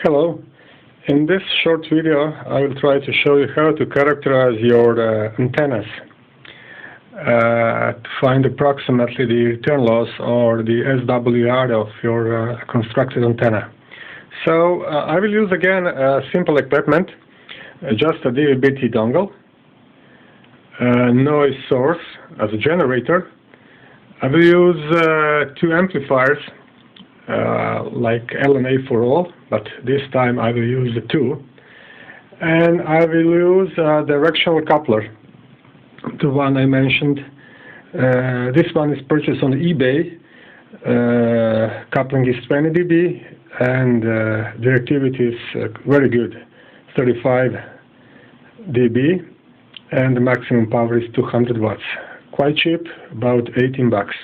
Hello. In this short video, I will try to show you how to characterize your antennas to find approximately the return loss or the SWR of your constructed antenna. So I will use again simple equipment, just a DVB-T dongle, noise source as a generator. I will use two amplifiers like LNA for all, but this time I will use the two, and I will use a directional coupler, the one I mentioned. This one is purchased on eBay. Coupling is 20 dB and directivity is very good, 35 dB, and the maximum power is 200 watts. Quite cheap, about 18 bucks.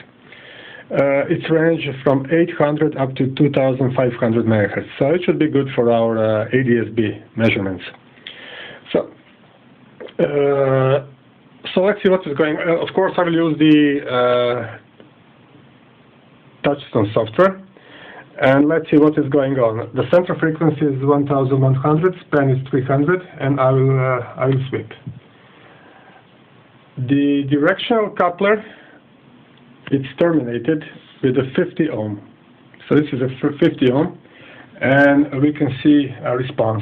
It's range from 800 up to 2500 megahertz, so it should be good for our ADS-B measurements. So let's see what is going on. Of course, I will use the touchstone software, and let's see what is going on. The center frequency is 1100, span is 300, and I will sweep. The directional coupler, it's terminated with a 50 ohm. So this is a 50 ohm, and we can see a response.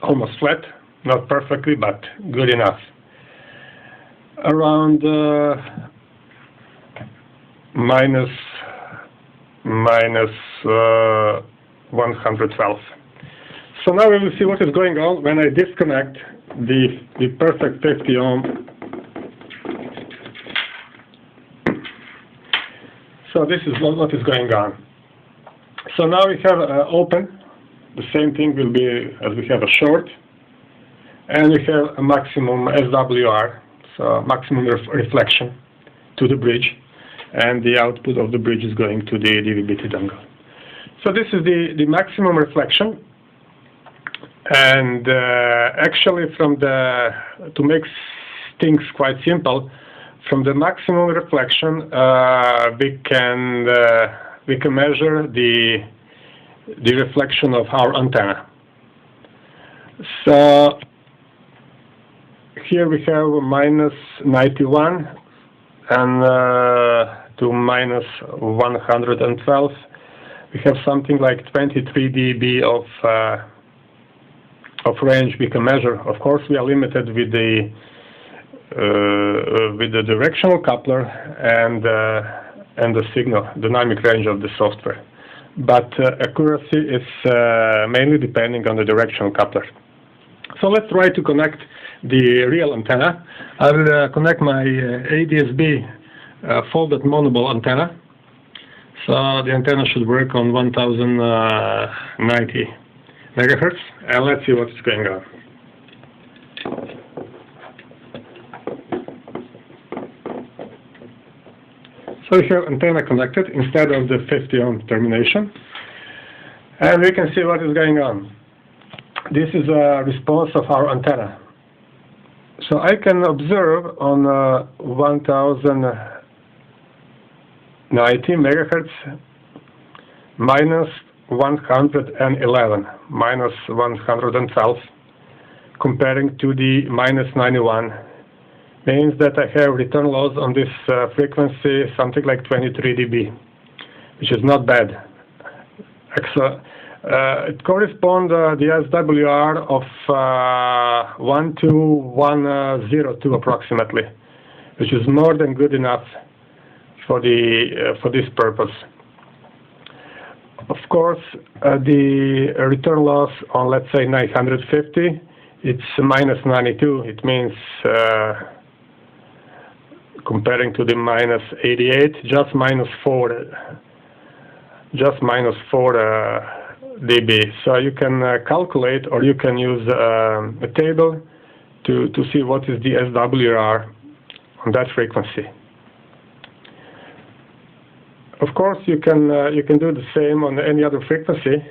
Almost flat, not perfectly, but good enough. Around minus 112. So now we will see what is going on when I disconnect the perfect 50 ohm. So this is what is going on. So now we have open. The same thing will be as we have a short, and we have a maximum SWR, so maximum reflection to the bridge, and the output of the bridge is going to the DVB-T dongle. So this is the maximum reflection, and actually to make things quite simple, from the maximum reflection we can measure the reflection of our antenna. So here we have minus 91 and to minus 112. We have something like 23 dB of range we can measure. Of course, we are limited with the directional coupler and the signal dynamic range of the software, but accuracy is mainly depending on the directional coupler. So let's try to connect the real antenna. I will connect my ADS-B folded monoball antenna. So the antenna should work on 1090 megahertz, and let's see what is going on. So we have antenna connected instead of the 50 ohm termination, and we can see what is going on. This is a response of our antenna. So I can observe on 1090 megahertz minus 111, minus 112, comparing to the minus 91. Means that I have return loss on this frequency something like 23 dB, which is not bad. It corresponds the SWR of 12102 approximately, which is more than good enough for this purpose. Of course, the return loss on, let's say, 950, it's minus 92. It means comparing to the minus 88, just minus 4 dB. So you can calculate, or you can use a table to see what is the SWR on that frequency. Of course, you can do the same on any other frequency.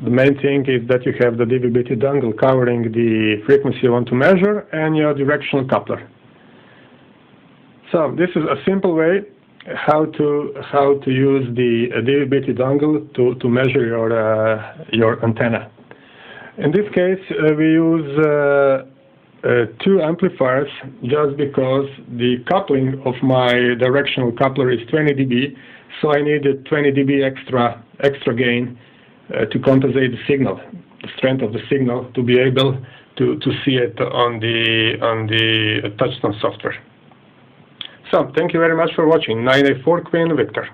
The main thing is that you have the DVB-T dongle covering the frequency you want to measure and your directional coupler. So this is a simple way how to use the DVB-T dongle to measure your antenna. In this case, we use two amplifiers just because the coupling of my directional coupler is 20 dB, so I needed 20 dB extra gain to compensate the signal, the strength of the signal, to be able to see it on the touchstone software. So, thank you very much for watching. 984 Queen Victor.